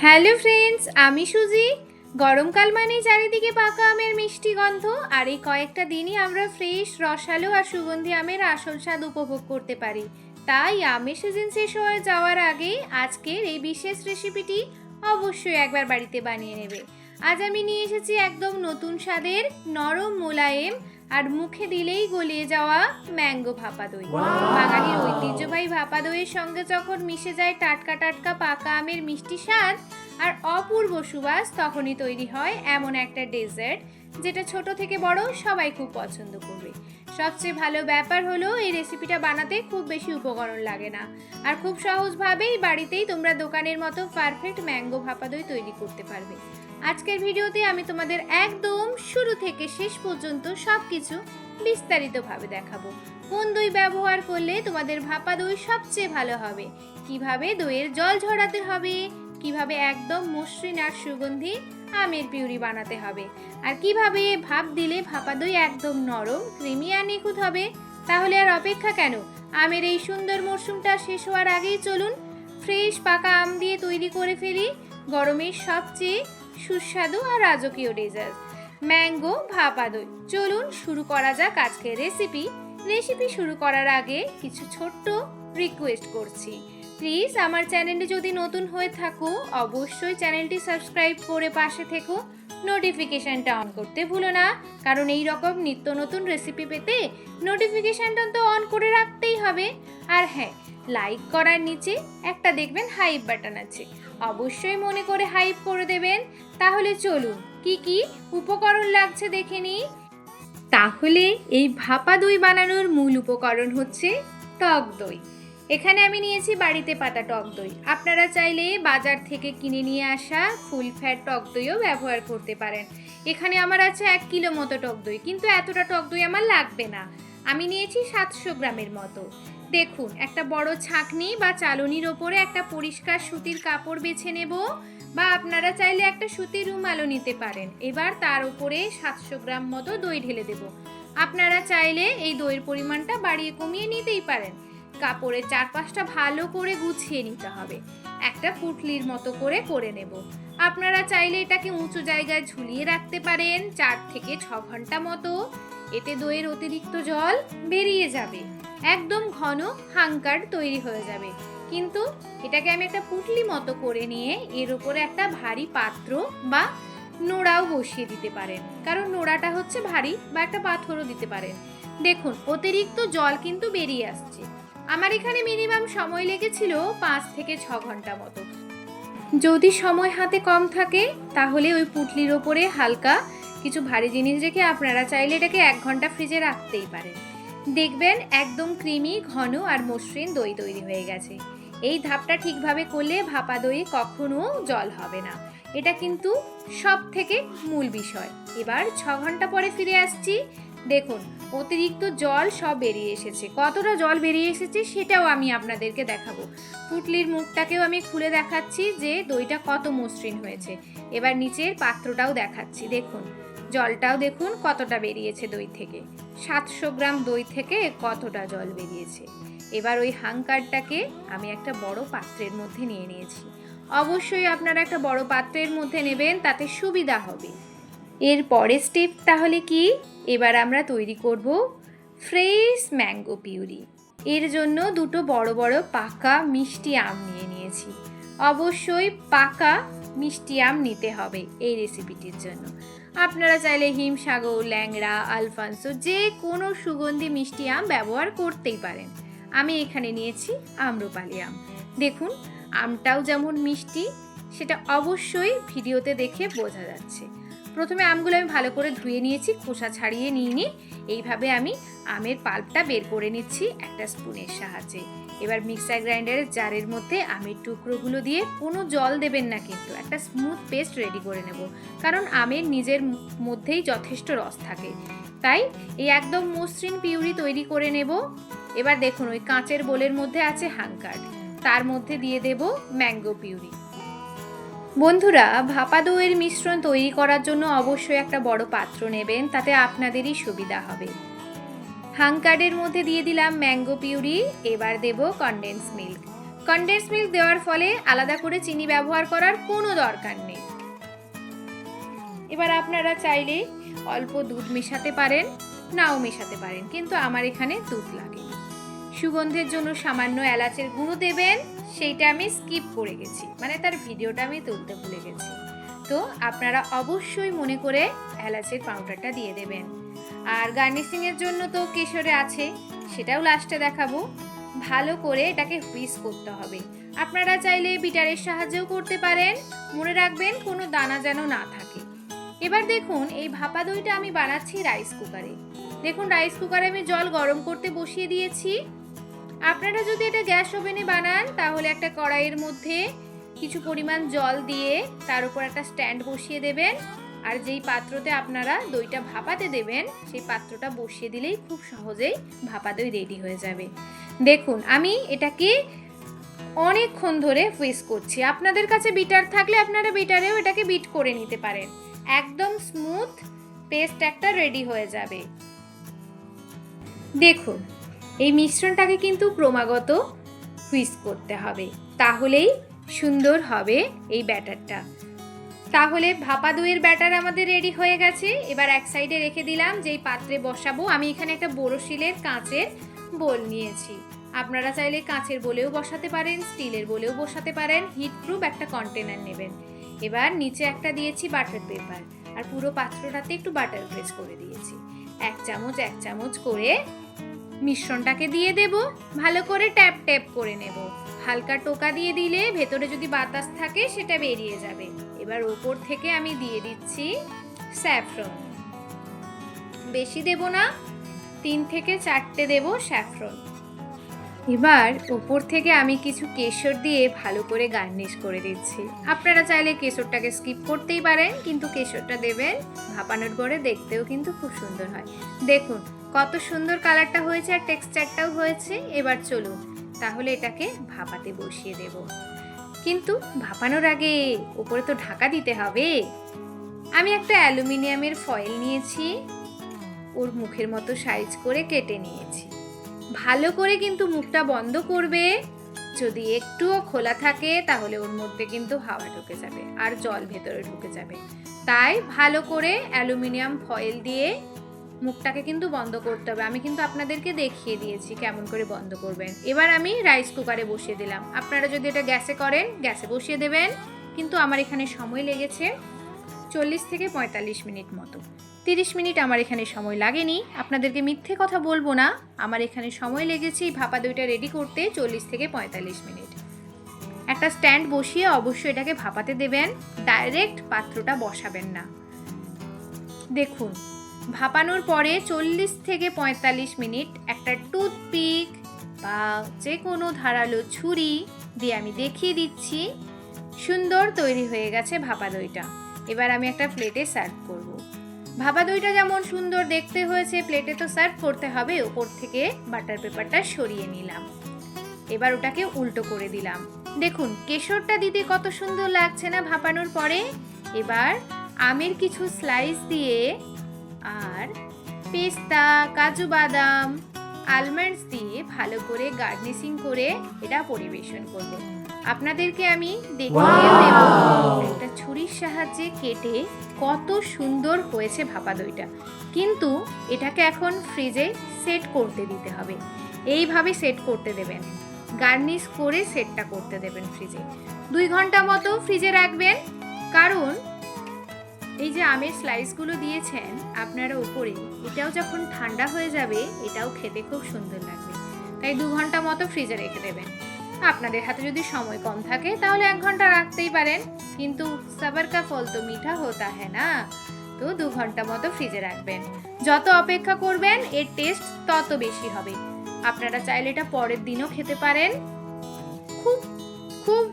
Hello friends, আমি সুজি। গরমকাল মানেই চারিদিকে পাকা আমের মিষ্টি গন্ধ, আর এই কয়েকটা দিনই আমরা ফ্রেশ, রসালো আর সুগন্ধি আমের আসল স্বাদ উপভোগ করতে পারি। তাই আমের সিজন শেষ হয়ে যাওয়ার আগেই আজকের এই বিশেষ রেসিপিটি অবশ্যই একবার বাড়িতে বানিয়ে নেবে। আজ আমি নিয়ে এসেছি একদম নতুন স্বাদের নরম মোলায়েম আর মুখে দিলেই গলিয়ে যাওয়া ম্যাঙ্গো ভাপা দই। বাঙালির ঐতিহ্যবাহী ভাপা দইয়ের সঙ্গে যখন মিশে যায় টাটকা টাটকা পাকা আমের মিষ্টি স্বাদ আর অপূর্ব সুবাস, তখনই তৈরি হয় এমন একটা ডেজার্ট যেটা ছোট থেকে বড় সবাই খুব পছন্দ করবে। সবচেয়ে ভালো ব্যাপার হলো এই রেসিপিটা বানাতে খুব বেশি উপকরণ লাগে না, আর খুব সহজভাবেই বাড়িতেই তোমরা দোকানের মতো পারফেক্ট ম্যাঙ্গো ভাপা দই তৈরি করতে পারবে। আজকের ভিডিওতে আমি তোমাদের একদম শুরু থেকে শেষ পর্যন্ত সবকিছু বিস্তারিতভাবে দেখাবো। কোন দই ব্যবহার করলে তোমাদের ভাপা দই সবচেয়ে ভালো হবে, কিভাবে দইয়ের জল ঝরাতে হবে, কিভাবে একদম মসৃণ আর সুগন্ধি আমের পিউরি বানাতে হবে, আর কিভাবে ভাপ দিলে ভাপা দই একদম নরম, ক্রিমি আর নিখুঁত হবে। তাহলে আর অপেক্ষা কেন, আমের এই সুন্দর মরশুমটা শেষ হওয়ার আগেই চলুন ফ্রেশ পাকা আম দিয়ে তৈরি করে ফেলি গরমের সবচেয়ে সুস্বাদু আর রাজকীয় ডেজার্ট ম্যাঙ্গো ভাপা দই। চলুন শুরু করা যাক আজকের রেসিপি শুরু করার আগে কিছু ছোট্ট রিকোয়েস্ট করছি। প্লিজ আমার চ্যানেলে যদি নতুন হয়ে থাকো অবশ্যই চ্যানেলটি সাবস্ক্রাইব করে পাশে থেকো, নোটিফিকেশনটা অন করতে ভুলো না, কারণ এই রকম নিত্য নতুন রেসিপি পেতে নোটিফিকেশনটা তো অন করে রাখতেই হবে। আর হ্যাঁ, লাইক করার নিচে একটা দেখবেন হাইপ বাটন আছে, অবশ্যই মনে করে হাইপ করে দেবেন। তাহলে চলুন কি কি উপকরণ লাগছে দেখে নিই। তাহলে এই ভাপা দই বানানোর মূল উপকরণ হচ্ছে টক দই। এখানে আমি নিয়েছি বাড়িতে পাতা টক দই। আপনারা চাইলে বাজার থেকে কিনে নিয়ে আসা ফুল ফ্যাট টক দইও ব্যবহার করতে পারেন। এখানে আমার আছে 1 কিলো মতো টক দই, কিন্তু এতটা টক দই আমার লাগবে না। আমি নিয়েছি 700 গ্রামের মতো। দেখুন, একটা বড় ছাঁকনি বা চালনির ওপরে একটা পরিষ্কার সুতির কাপড় বেছে নেব, বা আপনারা চাইলে একটা সুতির রুমালও নিতে পারেন। এবার তার উপরে 700 গ্রাম মতো দই ঢেলে দেব। আপনারা চাইলে এই দইয়ের পরিমাণটা বাড়িয়ে কমিয়ে নিতেই পারেন। কাপড়ের চারপাশটা ভালো করে গুছিয়ে নিতে হবে, একটা পুটলির মতো করে নেব। আপনারা চাইলে এটাকে উঁচু জায়গায় ঝুলিয়ে রাখতে পারেন 4 থেকে 6 ঘন্টা মতো। এতে দইয়ের অতিরিক্ত জল বেরিয়ে যাবে, একদম ঘন হাঙ্কার তৈরি হয়ে যাবে। কিন্তু এটাকে আমি একটা পুটলি মতো করে নিয়ে এর উপরে একটা ভারী পাত্র বা নোড়াও বসিয়ে দিতে পারেন, কারণ নোড়াটা হচ্ছে ভারী, বা একটা পাথরও দিতে পারেন। দেখুন, অতিরিক্ত জল কিন্তু বেরিয়ে আসছে। আমার এখানে মিনিমাম সময় লেগেছিল 5 থেকে 6 ঘন্টা মতো। যদি সময় হাতে কম থাকে তাহলে ওই পুটলির ওপরে হালকা কিছু ভারী জিনিস রেখে আপনারা চাইলে এটাকে 1 ঘন্টা ফ্রিজে রাখতেই পারেন। দেখবেন একদম ক্রিমি, ঘন আর মসৃণ দই তৈরি হয়ে গেছে। এই ধাপটা ঠিকভাবে করলে ভাপা দই কখনো জল হবে না, এটা কিন্তু সব থেকে মূল বিষয়। এবার 6 ঘন্টা পরে ফিরে আসছি। দেখুন, অতিরিক্ত জল সব বেরিয়ে এসেছে। কতটা জল বেরিয়ে এসেছে সেটাও আমি আপনাদেরকে দেখাবো। পুটলির মুখটাকেও আমি খুলে দেখাচ্ছি যে দইটা কত মসৃণ হয়েছে। এবার নিচের পাত্রটাও দেখাচ্ছি। দেখুন, জলটাও দেখুন কতটা বেরিয়েছে দই থেকে। 700 গ্রাম দই থেকে কতটা জল বেরিয়েছে। এবার ওই হাঙ্কারটাকে আমি একটা বড় পাত্রের মধ্যে নিয়ে নিয়েছি। অবশ্যই আপনারা একটা বড় পাত্রের মধ্যে নেবেন, তাতে সুবিধা হবে। এর পরের স্টেপ তাহলে কি, এবার আমরা তৈরি করব ফ্রেশ ম্যাঙ্গো পিউরি। এর জন্য দুটো বড় বড় পাকা মিষ্টি আম নিয়ে নিয়েছি। অবশ্যই পাকা মিষ্টি আম নিতে হবে এই রেসিপিটির জন্য। আপনারা চাইলে হিমসাগর, ল্যাংড়া, আলফানসো যে কোনো সুগন্ধি মিষ্টি আম ব্যবহার করতেই পারেন। আমি এখানে নিয়েছি আম্রপালি আম। দেখুন, আমটাও যেমন মিষ্টি সেটা অবশ্যই ভিডিওতে দেখে বোঝা যাচ্ছে। প্রথমে আমগুলো আমি ভালো করে ধুয়ে নিয়েছি, খোসা ছাড়িয়ে নিইনি। এইভাবে আমি আমের পাল্পটা বের করে নিচ্ছি একটা স্পুনের সাহায্যে। এবার মিক্সার গ্রাইন্ডারের জারের মধ্যে আমের টুকরোগুলো দিয়ে কোনো জল দেবেন না, কিন্তু একটা স্মুথ পেস্ট রেডি করে নেব, কারণ আমের নিজের মধ্যেই যথেষ্ট রস থাকে। তাই এই একদম মসৃণ পিউরি তৈরি করে নেব। এবার দেখুন, ওই কাঁচের বোলের মধ্যে আছে হাঙ্কার, তার মধ্যে দিয়ে দেব ম্যাঙ্গো পিউরি। বন্ধুরা, ভাপা দইয়ের মিশ্রণ তৈরি করার জন্য অবশ্যই একটা বড় পাত্র নেবেন, তাতে আপনাদেরই সুবিধা হবে। হাঙ্কারের মধ্যে দিয়ে দিলাম ম্যাঙ্গো পিউরি। এবার দেব কনডেন্স মিল্ক। কনডেন্স মিল্ক দেওয়ার ফলে আলাদা করে চিনি ব্যবহার করার কোনো দরকার নেই। এবার আপনারা চাইলে অল্প দুধ মেশাতে পারেন, নাও মেশাতে পারেন, কিন্তু আমার এখানে দুধ লাগে। সুগন্ধের জন্য সামান্য এলাচের গুঁড়ো দেবেন, সেইটা আমি স্কিপ করে গেছি, মানে তার ভিডিওটা আমি তুলতে ভুলে গেছি। তো আপনারা অবশ্যই মনে করে এলাচের পাউডারটা দিয়ে দেবেন। আর গার্নিশিংয়ের জন্য তো কেশরে আছে, সেটাও লাস্টে দেখাবো। ভালো করে এটাকে হুইস্ক করতে হবে। আপনারা চাইলে বিটারের সাহায্যেও করতে পারেন, মনে রাখবেন কোনো দানা যেন না থাকে। এবার দেখুন এই ভাপা দইটা আমি বানাচ্ছি রাইস কুকারে। দেখুন রাইস কুকারে আমি জল গরম করতে বসিয়ে দিয়েছি। আপনারা যদি এটা গ্যাস ওভেনে বানান তাহলে একটা কড়াইয়ের মধ্যে কিছু পরিমাণ জল দিয়ে তার উপর একটা স্ট্যান্ড বসিয়ে দেবেন, আর যেই পাত্রতে আপনারা দইটা ভাপাতে দেবেন সেই পাত্রটা বসিয়ে দিলেই খুব সহজেই ভাপা দই রেডি হয়ে যাবে। দেখুন আমি এটাকে অনেকক্ষণ ধরে হুইস্ক করছি। আপনাদের কাছে বিটার থাকলে আপনারা বিটারেও এটাকে বিট করে নিতে পারেন, একদম স্মুথ পেস্ট একটা রেডি হয়ে যাবে। দেখুন এই মিশ্রণটাকে কিন্তু ক্রমাগত হুইস্ক করতে হবে, তাহলেই সুন্দর হবে এই ব্যাটারটা। তাহলে ভাপা দইয়ের ব্যাটার আমাদের রেডি হয়ে গেছে। এবার এক সাইডে রেখে দিলাম, যেই পাত্রে বসাবো। আমি এখানে একটা বোরোসিলের কাঁচের বোল নিয়েছি, আপনারা চাইলে কাঁচের বোলেও বসাতে পারেন, স্টিলের বোলেও বসাতে পারেন। হিটপ্রুফ একটা কন্টেনার নেবেন। এবার নিচে একটা দিয়েছি বাটার পেপার, আর পুরো পাত্রটাতে একটু বাটার প্রেস করে দিয়েছি। এক চামচ করে মিশ্রণটাকে দিয়ে দেব, ভালো করে ট্যাপ ট্যাপ করে নেব। হালকা টোকা দিয়ে দিলে ভেতরে যদি বাতাস থাকে সেটা বেরিয়ে যাবে। এবার উপর থেকে আমি দিয়ে দিচ্ছি স্যাফরন, বেশি দেব না, 3 থেকে 4টে দেব স্যাফরন। এবার উপর থেকে আমি কিছু কেশর দিয়ে ভালো করে গার্নিশ করে দিচ্ছি। আপনারা চাইলে কেশরটাকে স্কিপ করতেই পারেন, কিন্তু কেশরটা দেবেন, ভাপানোর পরে দেখতেও কিন্তু খুব সুন্দর হয়। দেখুন কত সুন্দর কালারটা হয়েছে আর টেক্সচারটাও হয়েছে। এবার চলুন তাহলে এটাকে ভাপাতে বসিয়ে দেব, কিন্তু ভাপানোর আগে উপরে তো ঢাকা দিতে হবে। আমি একটা অ্যালুমিনিয়ামের ফয়েল নিয়েছি, ওর মুখের মতো সাইজ করে কেটে নিয়েছি। ভালো করে কিন্তু মুখটা বন্ধ করবে, যদি একটুও খোলা থাকে তাহলে ওর মধ্যে কিন্তু হাওয়া ঢুকে যাবে আর জল ভেতরে ঢুকে যাবে। তাই ভালো করে অ্যালুমিনিয়াম ফয়েল দিয়ে মুখটাকে কিন্তু বন্ধ করতে হবে। আমি কিন্তু আপনাদেরকে দেখিয়ে দিয়েছি কেমন করে বন্ধ করবেন। এবার আমি রাইস কুকারে বসিয়ে দিলাম। আপনারা যদি এটা গ্যাসে করেন গ্যাসে বসিয়ে দেবেন, কিন্তু আমার এখানে সময় লেগেছে 40 থেকে 45 মিনিট মতো। 30 মিনিট আমার এখানে সময় লাগেনি, আপনাদেরকে মিথ্যে কথা বলবো না। আমার এখানে সময় লেগেছে এই ভাপা দইটা রেডি করতে 40 থেকে 45 মিনিট। একটা স্ট্যান্ড বসিয়ে অবশ্যই এটাকে ভাপাতে দেবেন, ডাইরেক্ট পাত্রটা বসাবেন না। দেখুন ভাপানোর পরে 40 থেকে 45 মিনিট একটা টুথপিক বা যে কোনো ধারালো ছুরি দিয়ে আমি দেখিয়ে দিচ্ছি, সুন্দর তৈরি হয়ে গেছে ভাপা দইটা। এবার আমি একটা প্লেটে সার্ভ করব। ভাপা দইটা যেমন সুন্দর দেখতে হয়েছে, প্লেটে তো সার্ভ করতে হবে। ওপর থেকে বাটার পেপারটা সরিয়ে নিলাম, এবার ওটাকে উল্টো করে দিলাম। দেখুন কেশরটা দিতে কত সুন্দর লাগছে না ভাপানোর পরে। এবার আমের কিছু স্লাইস দিয়ে আর পেস্তা, কাজু বাদাম, আলমন্ডস দিয়ে ভালো করে গার্নিশিং করে এটা পরিবেশন করব। আপনাদেরকে আমি দেখিয়ে দেব একটা ছুরির সাহায্যে কেটে কত সুন্দর হয়েছে ভাপা দইটা। কিন্তু এটাকে এখন ফ্রিজে সেট করতে দিতে হবে। এইভাবে সেট করতে দেবেন, গার্নিশ করে সেটটা করতে দেবেন ফ্রিজে। 2 ঘন্টা মতো ফ্রিজে রাখবেন, কারণ এই যে আমের স্লাইসগুলো দিয়েছেন আপনারা উপরে, এটাও যখন ঠান্ডা হয়ে যাবে এটাও খেতে খুব সুন্দর লাগবে। তাই 2 ঘন্টা মতো ফ্রিজে রেখে দেবেন। আপনাদের হাতে যদি সময় কম থাকে তাহলে 1 ঘন্টা রাখতেই পারেন, কিন্তু সবার কা ফল তো মিঠা হতা হ্যায় না, তো 2 ঘন্টা মতো ফ্রিজে রাখবেন। যত অপেক্ষা করবেন এর টেস্ট তত বেশি হবে। আপনারা চাইলে এটা পরের দিনও খেতে পারেন, খুব খুব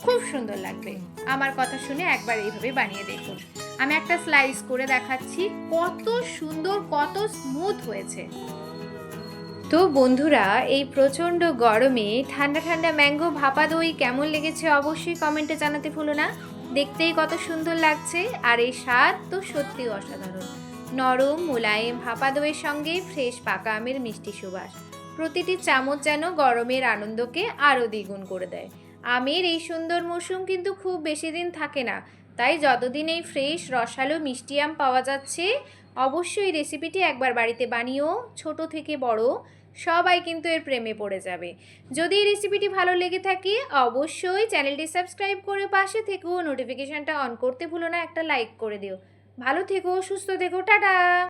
খুব সুন্দর লাগবে। আমার কথা শুনে একবার এইভাবে বানিয়ে দেখুন। আমি একটা স্লাইস করে দেখাচ্ছি, কত সুন্দর কত স্মুথ হয়েছে। তো বন্ধুরা এই প্রচণ্ড গরমে ঠান্ডা ঠান্ডা ম্যাঙ্গো ভাপা দই কেমন লেগেছে অবশ্যই কমেন্টে জানাতে ভুলো না। দেখতেই কত সুন্দর লাগছে, আর এই স্বাদ তো সত্যি অসাধারণ। নরম মোলায়েম ভাপা দইয়ের সঙ্গে ফ্রেশ পাকা আমের মিষ্টি সুবাস, প্রতিটি চামচ যেন গরমের আনন্দকে আরও দ্বিগুণ করে দেয়। আমের এই সুন্দর মৌসুম কিন্তু খুব বেশি দিন থাকে না, তাই যতদিন এই ফ্রেশ রসালো মিষ্টি আম পাওয়া যাচ্ছে অবশ্যই রেসিপিটি একবার বাড়িতে বানিয়েও ছোট থেকে বড় সবাই কিন্তু এর প্রেমে পড়ে যাবে। যদি এই রেসিপিটি ভালো লেগে থাকে অবশ্যই চ্যানেলটি সাবস্ক্রাইব করে পাশে থেকেও নোটিফিকেশানটা অন করতে ভুলো না, একটা লাইক করে দিও। ভালো থেকো, সুস্থ থেকো, টাটা।